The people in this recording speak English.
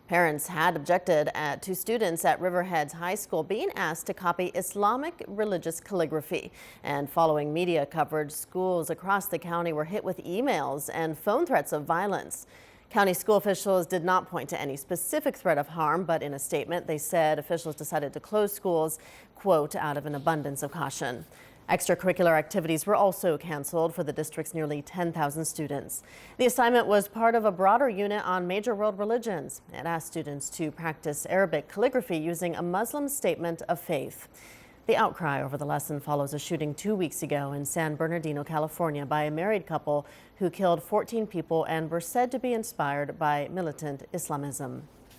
Parents had objected to students at Riverheads High School being asked to copy Islamic religious calligraphy. And following media coverage, schools across the county were hit with emails and phone threats of violence. County school officials did not point to any specific threat of harm, but in a statement, they said officials decided to close schools, quote, out of an abundance of caution. Extracurricular activities were also canceled for the district's nearly 10,000 students. The assignment was part of a broader unit on major world religions. It asked students to practice Arabic calligraphy using a Muslim statement of faith. The outcry over the lesson follows a shooting 2 weeks ago in San Bernardino, California, by a married couple who killed 14 people and were said to be inspired by militant Islamism.